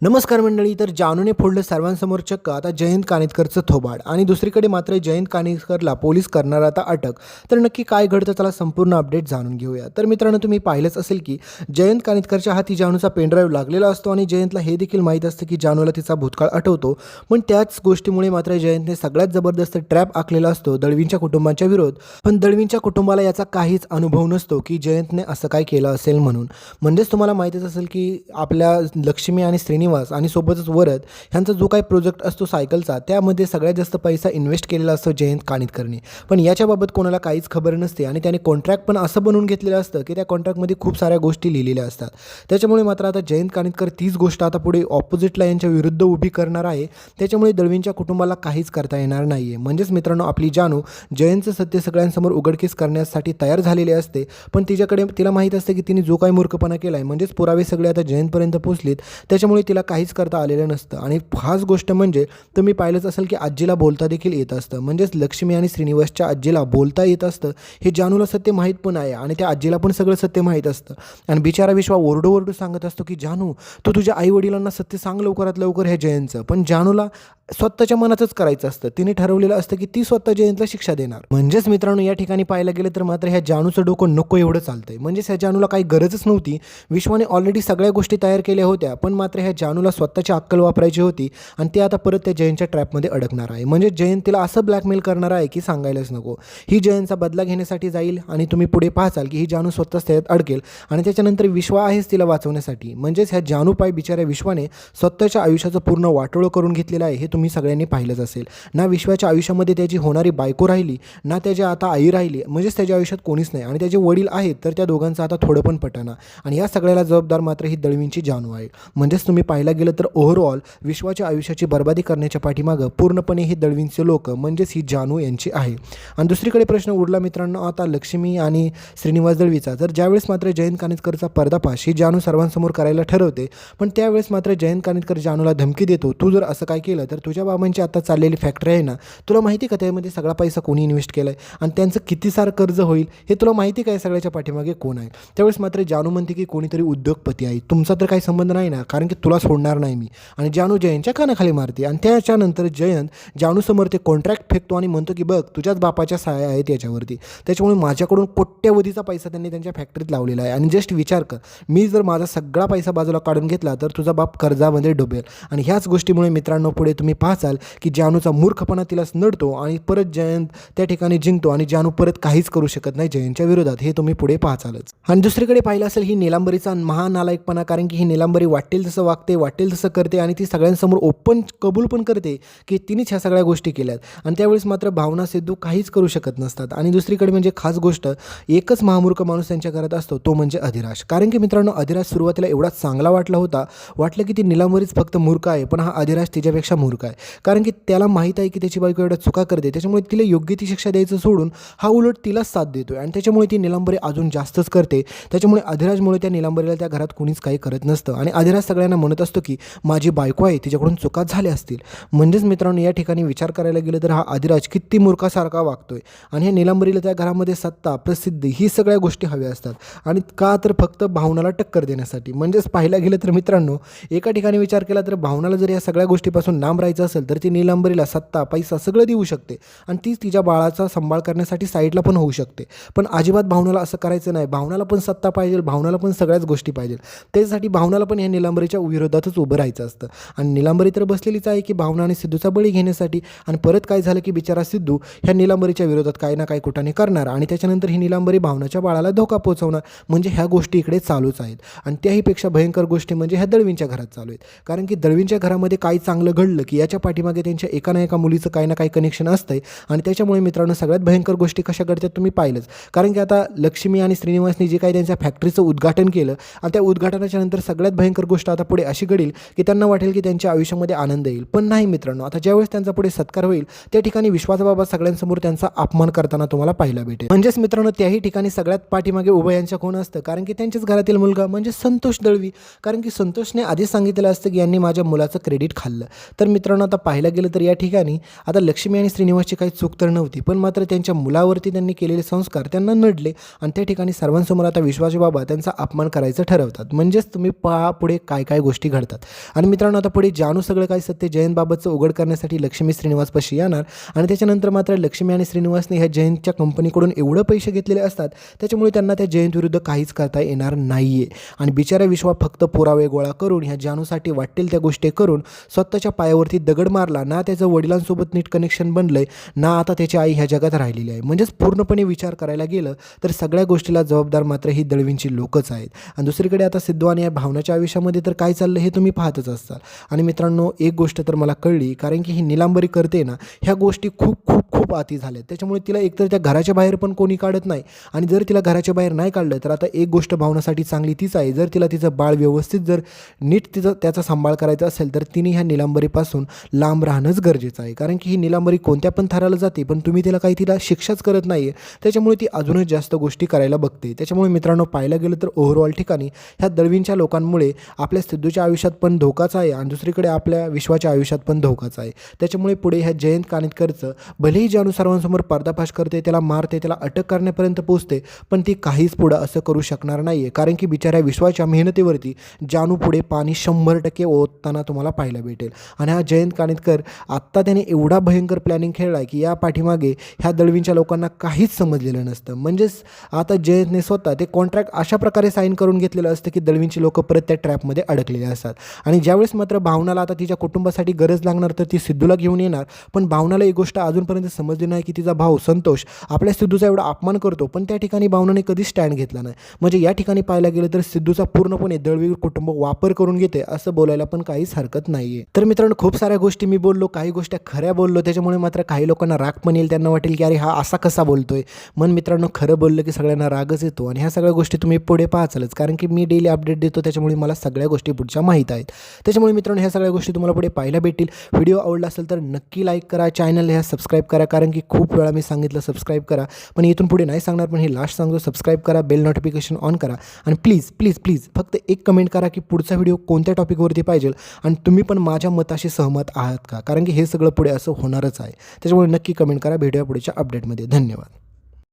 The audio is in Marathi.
नमस्कार मंडळी. तर जानूने फोडलं सर्वांसमोर चक्क आता जयंत कानेटकरचं थोबाड आणि दुसरीकडे मात्र जयंत कानेटकरला पोलीस करणार आता अटक. तर नक्की काय घडतं त्याला संपूर्ण अपडेट जाणून घेऊया. तर मित्रांनो, तुम्ही पाहिलंच असेल की जयंत कानेटकरच्या हाती जानूचा पेनड्राईव्ह लागलेला असतो आणि जयंतला हे देखील माहीत असतं की जानूला तिचा भूतकाळ आठवतो. पण त्याच गोष्टीमुळे मात्र जयंतने सगळ्यात जबरदस्त ट्रॅप आखलेला असतो दळवींच्या कुटुंबाच्या विरोध. पण दळवींच्या कुटुंबाला याचा काहीच अनुभव नसतो की जयंतने असं काय केलं असेल म्हणून. म्हणजेच तुम्हाला माहीतच असेल की आपल्या लक्ष्मी आणि श्रीनिवास आणि सोबतच वरद ह्यांचा जो काही प्रोजेक्ट असतो सायकलचा, त्यामध्ये सगळ्यात जास्त पैसा इन्व्हेस्ट केलेला असतो जयंत कानेटकरने. पण याच्याबाबत कोणाला काहीच खबर नसते आणि त्याने कॉन्ट्रॅक्ट पण असं बनवून घेतलेलं असतं की त्या कॉन्ट्रॅक्टमध्ये खूप साऱ्या गोष्टी लिहिलेल्या असतात. त्याच्यामुळे मात्र आता जयंत कानेटकर तीच गोष्ट आता पुढे ऑपोजिटला यांच्या विरुद्ध उभी करणार आहे. त्याच्यामुळे दळवींच्या कुटुंबाला काहीच करता येणार नाही आहे. म्हणजेच मित्रांनो, आपली जानू जयंतचं सत्य सगळ्यांसमोर उघडकीस करण्यासाठी तयार झालेली असते. पण तिला माहीत असते की तिने जो काही मूर्खपणा केला आहे, म्हणजेच पुरावे सगळे आता जयंतपर्यंत पोहोचलेत. त्याच्यामुळे तिला काहीच करता आलेलं नसतं. आणि खास गोष्ट म्हणजे तुम्ही पाहिलंच असेल की आजीला बोलता देखील येत असतं. म्हणजेच लक्ष्मी आणि श्रीनिवासच्या आजीला बोलता येत असतं. हे जानूला सत्य माहीत पण आहे आणि त्या आजीला पण सगळं सत्य माहीत असतं. आणि बिचारा विश्वा ओरडू सांगत असतो की जानू, तू तुझ्या आईवडिलांना सत्य सांग लवकरात लवकर हे जयंतचं. पण जानूला स्वतःच्या मनातच करायचं असतं. तिने ठरवलेलं असतं की ती स्वतः जयंतला शिक्षा देणार. म्हणजेच मित्रांनो, या ठिकाणी पाहायला गेलं तर मात्र ह्या जानूचं डोकं नको एवढं चालतंय. म्हणजेच ह्या जानूला काही गरजच नव्हती. विश्वाने ऑलरेडी सगळ्या गोष्टी तयार केल्या होत्या. पण मात्र ह्या जानूला स्वतःची अक्कल वापरायची होती आणि ते आता परत त्या जयंतच्या ट्रॅपमध्ये अडकणार आहे. म्हणजे जयंत तिला असं ब्लॅकमेल करणार आहे की सांगायलाच नको. ही जयंतचा बदला घेण्यासाठी जाईल आणि तुम्ही पुढे पाहाल की ही जानू स्वतःच त्यात अडकेल आणि त्याच्यानंतर विश्वा आहेच तिला वाचवण्यासाठी. म्हणजेच ह्या जानू पाय बिचाऱ्या विश्वाने स्वतःच्या आयुष्याचं पूर्ण वाटोळं करून घेतलेलं आहे. हे तुम्ही सगळ्यांनी पाहिलंच असेल. ना विश्वाच्या आयुष्यामध्ये त्याची होणारी बायको राहिली, ना त्याच्या आता आई राहिली. म्हणजेच त्याच्या आयुष्यात कोणीच नाही आणि त्याचे वडील आहेत तर त्या दोघांचं आता थोडं पण पटना. आणि या सगळ्याला जबाबदार मात्र ही दळवींची जानू आहे. म्हणजेच तुम्ही पाहायला गेलं तर ओव्हरऑल विश्वाच्या आयुष्याची बर्बादी करण्याच्या पाठीमागं पूर्णपणे ही दळवींचे लोक म्हणजेच ही जानू यांची आहे. आणि दुसरीकडे प्रश्न उरला मित्रांनो आता लक्ष्मी आणि श्रीनिवास दळवीचा. तर ज्यावेळेस मात्र जयंत कानेटकरचा पर्दाफाश ही जानू सर्वांसमोर करायला ठरवते. पण त्यावेळेस मात्र जयंत कानेटकर जानूला धमकी देतो, तू जर असं काय केलं तर तुझ्या बाबांची आता चाललेली फॅक्टरी आहे ना, तुला माहिती का त्यामध्ये सगळा पैसा कोणी इन्व्हेस्ट केला आहे आणि त्यांचं किती सारं कर्ज होईल हे तुला माहिती काय, सगळ्याच्या पाठीमागे कोण आहे. त्यावेळेस मात्र जानू म्हणते की कोणीतरी उद्योगपती आहे, तुमचा तर काही संबंध नाही ना, कारण की तुला सोडणार नाही मी. आणि जानू जयंतच्या कानाखाली मारते आणि त्याच्यानंतर जयंत जानूसमोर ते कॉन्ट्रॅक्ट फेकतो आणि म्हणतो की बघ, तुझ्याच बापाच्या साया आहेत याच्यावरती. त्याच्यामुळे माझ्याकडून कोट्यवधीचा पैसा त्यांनी त्यांच्या फॅक्टरीत लावलेला आहे. आणि जस्ट विचार कर, मी जर माझा सगळा पैसा बाजूला काढून घेतला तर तुझा बाप कर्जामध्ये डुबेल. आणि ह्याच गोष्टीमुळे मित्रांनो पुढे तुम्ही पाहाल की जानूचा मूर्खपणा तिलाच नडतो आणि परत जयंत त्या ठिकाणी जिंकतो आणि जानू परत काहीच करू शकत नाही जयंतच्या विरोधात. हे तुम्ही पुढे पाहालच. आणि दुसरीकडे पाहिलं असेल ही निलांबरीचा महानालायकपणा, कारण की ही निलांबरी वाटेल तसं वागते, वाटेल तसं करते आणि ती सगळ्यांसमोर ओपन कबूल पण करते की तिनेच ह्या सगळ्या गोष्टी केल्यात. आणि त्यावेळेस मात्र भावना सिद्धू काहीच करू शकत नसतात. आणि दुसरीकडे म्हणजे खास गोष्ट, एकच महामूर्ख माणूस त्यांच्या घरात असतो, तो म्हणजे अधिराज. कारण की मित्रांनो, अधिराज सुरुवातीला एवढा चांगला वाटलं की ती निलांबरीच फक्त मूर्ख आहे. पण हा अधिराज तिच्यापेक्षा मूर्ख आहे. कारण की त्याला माहीत आहे की त्याची बायको एवढ्या चुका करते, त्याच्यामुळे तिला योग्य ती शिक्षा द्यायचं सोडून हा उलट तिलाच साथ देतोय आणि त्याच्यामुळे ती निलांबरी अजून जास्तच करते. त्याच्यामुळे अधिराजमुळे त्या निलांबरीला त्या घरात कोणीच काही करत नसतं आणि अधिराज सगळ्यांना म्हणत असतो की माझी बायको आहे, तिच्याकडून चुका झाल्या असतील. म्हणजेच मित्रांनो, या ठिकाणी विचार करायला गेलं तर हा अधिराज किती मूर्खासारखा वागतोय. आणि ह्या निलांबरीला त्या घरामध्ये सत्ता, प्रसिद्धी ही सगळ्या गोष्टी हव्या असतात. आणि का तर फक्त भावनाला टक्कर देण्यासाठी. म्हणजेच पाहायला गेलं तर मित्रांनो, एका ठिकाणी विचार केला तर भावनाला जर या सगळ्या गोष्टीपासून लांब राहायचं असेल तर ती निलांबरीला सत्ता, पैसा सगळं देऊ शकते आणि ती तिच्या बाळाचा सांभाळ करण्यासाठी साईडला पण होऊ शकते. पण अजिबात भावनाला असं करायचं नाही. भावनाला पण सत्ता पाहिजे, भावनाला पण सगळ्याच गोष्टी पाहिजे. त्यासाठी भावनाला पण ह्या निलांबरीच्या विरोधातच उभं राहायचं असतं. आणि निलांबरी तर बसलेलीच आहे की भावना आणि सिद्धूचा बळी घेण्यासाठी. आणि परत काय झालं की बिचारा सिद्धू ह्या निलांबरीच्या विरोधात काही ना काही कुठाने करणार आणि त्याच्यानंतर ही निलांबरी भावनाच्या बाळाला धोका पोहोचवणार. म्हणजे ह्या गोष्टी इकडे चालूच आहेत. आणि त्याहीपेक्षा भयंकर गोष्टी म्हणजे ह्या दळवींच्या घरात चालू आहेत. कारण की दळवींच्या घरामध्ये काही चांगलं घडलं की याच्या पाठीमागे त्यांच्या एका ना एका मुलीचं काही ना काही कनेक्शन असतंय. आणि त्याच्यामुळे मित्रांनो सगळ्यात भयंकर गोष्टी कशा घडतात तुम्ही पाहिलंच. कारण की आता लक्ष्मी आणि श्रीनिवासनी जे काही त्यांच्या फॅक्टरीचं उद्घाटन केलं आणि त्या उद्घाटनाच्या नंतर सगळ्यात भयंकर गोष्ट आता पुढे अशी घडेल की त्यांना वाटेल की त्यांच्या आयुष्यामध्ये आनंद येईल. पण नाही मित्रांनो, आता ज्यावेळेस त्यांचा पुढे सत्कार होईल त्या ठिकाणी विश्वाचा बाबा सगळ्यांसमोर त्यांचा अपमान करताना तुम्हाला पाहायला भेटेल. म्हणजेच मित्रांनो, त्याही ठिकाणी सगळ्यात पाठीमागे उभं यांच्या कोण असतं, कारण की त्यांच्याच घरातील मुलगा म्हणजे संतोष दळवी. कारण की संतोषने आधीच सांगितलेलं असतं की यांनी माझ्या मुलाचं क्रेडिट खाल्लं. तर मित्रांनो मित्रांनो आता पाहायला गेलं तर या ठिकाणी आता लक्ष्मी आणि श्रीनिवासची काही चूक तर नव्हती, पण मात्र त्यांच्या मुलावरती त्यांनी केलेले संस्कार त्यांना नडले आणि त्या ठिकाणी सर्वांसमोर आता विश्वाजी बाबा त्यांचा अपमान करायचं ठरवतात. म्हणजेच तुम्ही पहा पुढे काय काय गोष्टी घडतात. आणि मित्रांनो आता पुढे जानू सगळं काही सत्य जयंतबाबतचं उघड करण्यासाठी लक्ष्मी श्रीनिवासपाशी येणार आणि त्याच्यानंतर मात्र लक्ष्मी आणि श्रीनिवासने ह्या जयंतच्या कंपनीकडून एवढं पैसे घेतलेले असतात त्याच्यामुळे त्यांना त्या जयंत विरुद्ध काहीच करता येणार नाही आहे. आणि बिचारा विश्वा फक्त पुरावे गोळा करून ह्या जानूसाठी वाटेल त्या गोष्टी करून स्वतःच्या पायावरती दगड मारला ना. त्याचं वडिलांसोबत नीट कनेक्शन बनलंय ना. आता त्याची आई ह्या जगात राहिलेली आहे. म्हणजेच पूर्णपणे विचार करायला गेलं तर सगळ्या गोष्टीला जबाबदार मात्र ही दळवींची लोकच आहेत. आणि दुसरीकडे आता सिद्धू आणि या भावनाच्या आयुष्यामध्ये तर काय चाललं हे तुम्ही पाहतच असताल. आणि मित्रांनो एक गोष्ट तर मला कळली, कारण की ही निलांबरी करते ना, ह्या गोष्टी खूप खूप खूप अति झाल्यात. त्याच्यामुळे तिला एकतर त्या घराच्या बाहेर पण कोणी काढत नाही आणि जर तिला घराच्या बाहेर नाही काढलं तर आता एक गोष्ट भावनासाठी चांगली तीच आहे, जर तिला तिचं बाळ व्यवस्थित जर नीट त्याचा सांभाळ करायचा असेल तर तिने ह्या निलांबरीपासून लांब राहणंच गरजेचं आहे. कारण की ही निलांबरी कोणत्या पण थराला जाते पण तुम्ही तिला शिक्षाच करत नाही आहे, त्याच्यामुळे ती अजूनच जास्त गोष्टी करायला बघते. त्याच्यामुळे मित्रांनो पाहायला गेलं तर ओव्हरऑल ठिकाणी ह्या दळवींच्या लोकांमुळे आपल्या सिद्धूच्या आयुष्यात पण धोकाच आहे आणि दुसरीकडे आपल्या विश्वाच्या आयुष्यात पण धोकाच आहे. त्याच्यामुळे पुढे ह्या जयंत कानिटकरचं भलेही जानू सर्वांसमोर पर्दाफाश करते, त्याला मारते, त्याला अटक करण्यापर्यंत पोहोचते, पण ती काहीच पुढं असं करू शकणार नाही आहे. कारण की बिचाऱ्या विश्वाच्या मेहनतीवरती जानू पुढे पाणी 100% ओतताना तुम्हाला पाहायला भेटेल. आणि हा जयंत कानिटकर आत्ता त्याने एवढा भयंकर प्लॅनिंग खेळला आहे की या पाठीमागे ह्या दळवींच्या लोकांना काहीच समजलेलं नसतं. म्हणजेच आता जयंतने स्वतः ते कॉन्ट्रॅक्ट अशा प्रकारे साईन करून घेतलेलं असतं की दळवींची लोकं परत त्या ट्रॅपमध्ये अडकलेले असतात. आणि ज्यावेळेस मात्र भावनाला आता तिच्या कुटुंबासाठी गरज लागणार तर ती सिद्धूला घेऊन येणार. पण भावनाला एक गोष्ट अजूनपर्यंत समजली नाही की तिचा भाऊ संतोष आपल्या सिद्धूचा एवढा अपमान करतो, पण त्या ठिकाणी भावनाने कधीच स्टँड घेतला नाही. म्हणजे या ठिकाणी पाहायला गेलं तर सिद्धूचा पूर्णपणे दळवी कुटुंब वापर करून घेते असं बोलायला पण काहीच हरकत नाही आहे. तर मित्रांनो खूप साऱ्या गोष्टी मी बोललो, काही गोष्टी खऱ्या बोललो, त्याच्यामुळे मात्र काही लोकांना राग पण येईल. त्यांना वाटेल की अरे हा असा कसा बोलतोय. मन मित्रांनो खरं बोललं की सगळ्यांना रागच येतो आणि ह्या सगळ्या गोष्टी तुम्ही पुढे पाहाचालच, कारण की मी डेली अपडेट देतो त्याच्यामुळे मला सगळ्या गोष्टी पुढच्या माहीत आहेत. त्याच्यामुळे मित्रांनो ह्या सगळ्या गोष्टी तुम्हाला पुढे पाहायला भेटतील. व्हिडिओ आवडला असेल तर नक्की लाईक करा, चॅनल ह्या सबस्क्राईब करा, कारण की खूप वेळा मी सांगितलं सबस्क्राईब करा पण इथून पुढे नाही सांगणार, पण हे लास्ट सांगतो सबस्क्राईब करा, बेल नोटिफिकेशन ऑन करा आणि प्लीज प्लीज प्लीज फक्त एक कमेंट करा की पुढचा व्हिडिओ कोणत्या टॉपिकवरती पाहिजे आणि तुम्ही पण माझ्या मताशी सहमत आहात का, कारण की हे सगळं पुढे असं होणारच आहे. त्याच्यामुळे नक्की कमेंट करा. भेटूया पुढच्या अपडेटमध्ये. धन्यवाद.